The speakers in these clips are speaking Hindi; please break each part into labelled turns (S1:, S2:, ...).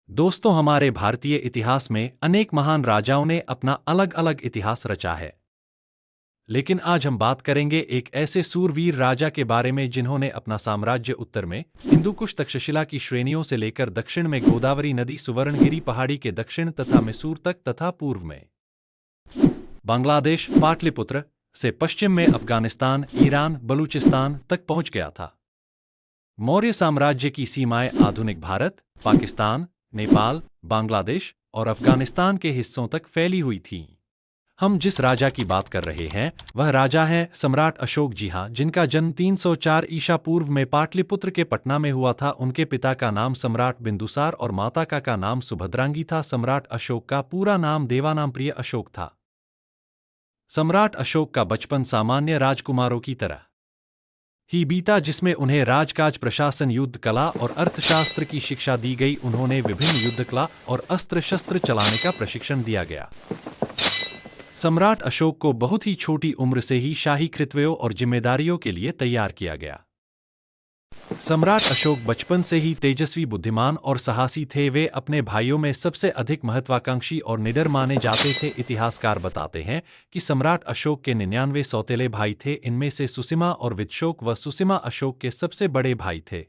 S1: दोस्तों, हमारे भारतीय इतिहास में अनेक महान राजाओं ने अपना अलग अलग इतिहास रचा है। लेकिन आज हम बात करेंगे एक ऐसे सूरवीर राजा के बारे में जिन्होंने अपना साम्राज्य उत्तर में हिंदुकुश तक्षशिला की श्रेणियों से लेकर दक्षिण में गोदावरी नदी सुवर्णगिरी पहाड़ी के दक्षिण तथा मैसूर तक तथा पूर्व में बांग्लादेश पाटलिपुत्र से पश्चिम में अफगानिस्तान, ईरान, बलूचिस्तान तक पहुंच गया था। मौर्य साम्राज्य की सीमाएं आधुनिक भारत, पाकिस्तान, नेपाल, बांग्लादेश और अफगानिस्तान के हिस्सों तक फैली हुई थीं। हम जिस राजा की बात कर रहे हैं वह राजा है सम्राट अशोक। जी हाँ, जिनका जन्म 304 ईसा पूर्व में पाटलिपुत्र के पटना में हुआ था। उनके पिता का नाम सम्राट बिंदुसार और माता का नाम सुभद्रांगी था। सम्राट अशोक का पूरा नाम देवानामप्रिय अशोक था। सम्राट अशोक का बचपन सामान्य राजकुमारों की तरह ही बीता, जिसमें उन्हें राजकाज, प्रशासन, युद्ध कला और अर्थशास्त्र की शिक्षा दी गई। उन्होंने विभिन्न युद्ध कला और अस्त्र शस्त्र चलाने का प्रशिक्षण दिया गया। सम्राट अशोक को बहुत ही छोटी उम्र से ही शाही कृत्यों और जिम्मेदारियों के लिए तैयार किया गया। सम्राट अशोक बचपन से ही तेजस्वी, बुद्धिमान और साहसी थे। वे अपने भाइयों में सबसे अधिक महत्वाकांक्षी और निडर माने जाते थे। इतिहासकार बताते हैं कि सम्राट अशोक के 99 सौतेले भाई थे। इनमें से सुसीमा और विदशोक व सुसीमा अशोक के सबसे बड़े भाई थे।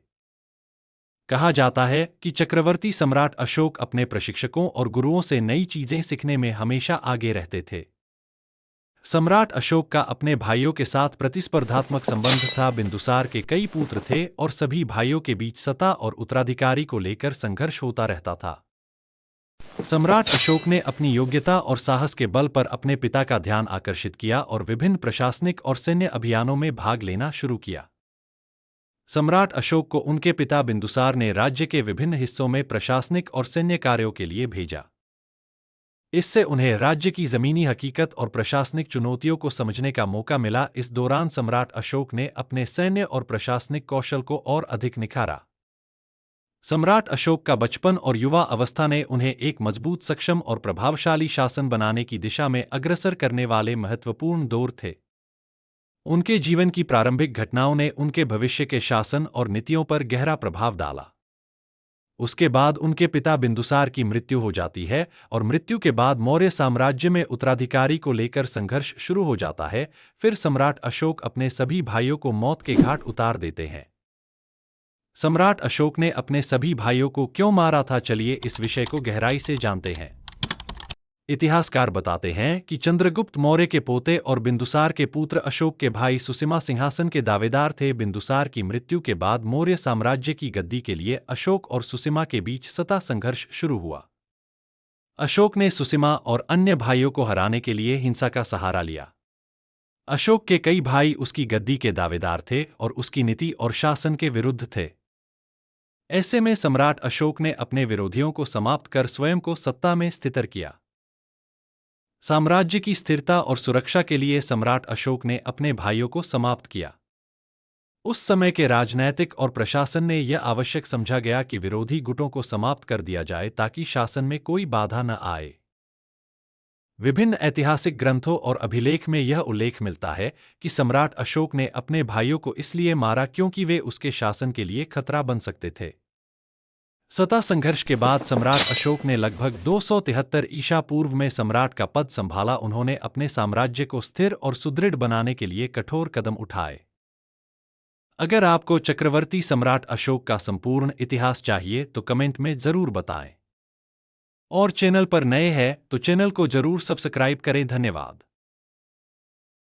S1: कहा जाता है कि चक्रवर्ती सम्राट अशोक अपने प्रशिक्षकों और गुरुओं से नई चीजें सीखने में हमेशा आगे रहते थे। सम्राट अशोक का अपने भाइयों के साथ प्रतिस्पर्धात्मक संबंध था। बिंदुसार के कई पुत्र थे और सभी भाइयों के बीच सत्ता और उत्तराधिकारी को लेकर संघर्ष होता रहता था। सम्राट अशोक ने अपनी योग्यता और साहस के बल पर अपने पिता का ध्यान आकर्षित किया और विभिन्न प्रशासनिक और सैन्य अभियानों में भाग लेना शुरू किया। सम्राट अशोक को उनके पिता बिंदुसार ने राज्य के विभिन्न हिस्सों में प्रशासनिक और सैन्य कार्यों के लिए भेजा। इससे उन्हें राज्य की जमीनी हकीकत और प्रशासनिक चुनौतियों को समझने का मौका मिला। इस दौरान सम्राट अशोक ने अपने सैन्य और प्रशासनिक कौशल को और अधिक निखारा। सम्राट अशोक का बचपन और युवा अवस्था ने उन्हें एक मजबूत, सक्षम और प्रभावशाली शासन बनाने की दिशा में अग्रसर करने वाले महत्वपूर्ण दौर थे। उनके जीवन की प्रारंभिक घटनाओं ने उनके भविष्य के शासन और नीतियों पर गहरा प्रभाव डाला। उसके बाद उनके पिता बिंदुसार की मृत्यु हो जाती है और मृत्यु के बाद मौर्य साम्राज्य में उत्तराधिकारी को लेकर संघर्ष शुरू हो जाता है। फिर सम्राट अशोक अपने सभी भाइयों को मौत के घाट उतार देते हैं। सम्राट अशोक ने अपने सभी भाइयों को क्यों मारा था, चलिए इस विषय को गहराई से जानते हैं। इतिहासकार बताते हैं कि चंद्रगुप्त मौर्य के पोते और बिंदुसार के पुत्र अशोक के भाई सुसीमा सिंहासन के दावेदार थे। बिंदुसार की मृत्यु के बाद मौर्य साम्राज्य की गद्दी के लिए अशोक और सुसीमा के बीच सत्ता संघर्ष शुरू हुआ। अशोक ने सुसीमा और अन्य भाइयों को हराने के लिए हिंसा का सहारा लिया। अशोक के कई भाई उसकी गद्दी के दावेदार थे और उसकी नीति और शासन के विरुद्ध थे। ऐसे में सम्राट अशोक ने अपने विरोधियों को समाप्त कर स्वयं को सत्ता में स्थिर किया। साम्राज्य की स्थिरता और सुरक्षा के लिए सम्राट अशोक ने अपने भाइयों को समाप्त किया। उस समय के राजनैतिक और प्रशासन ने यह आवश्यक समझा गया कि विरोधी गुटों को समाप्त कर दिया जाए ताकि शासन में कोई बाधा न आए। विभिन्न ऐतिहासिक ग्रंथों और अभिलेख में यह उल्लेख मिलता है कि सम्राट अशोक ने अपने भाइयों को इसलिए मारा क्योंकि वे उसके शासन के लिए खतरा बन सकते थे। सत्ता संघर्ष के बाद सम्राट अशोक ने लगभग 273 ईसा पूर्व में सम्राट का पद संभाला। उन्होंने अपने साम्राज्य को स्थिर और सुदृढ़ बनाने के लिए कठोर कदम उठाए। अगर आपको चक्रवर्ती सम्राट अशोक का संपूर्ण इतिहास चाहिए तो कमेंट में जरूर बताएं। और चैनल पर नए हैं तो चैनल को जरूर सब्सक्राइब करें। धन्यवाद।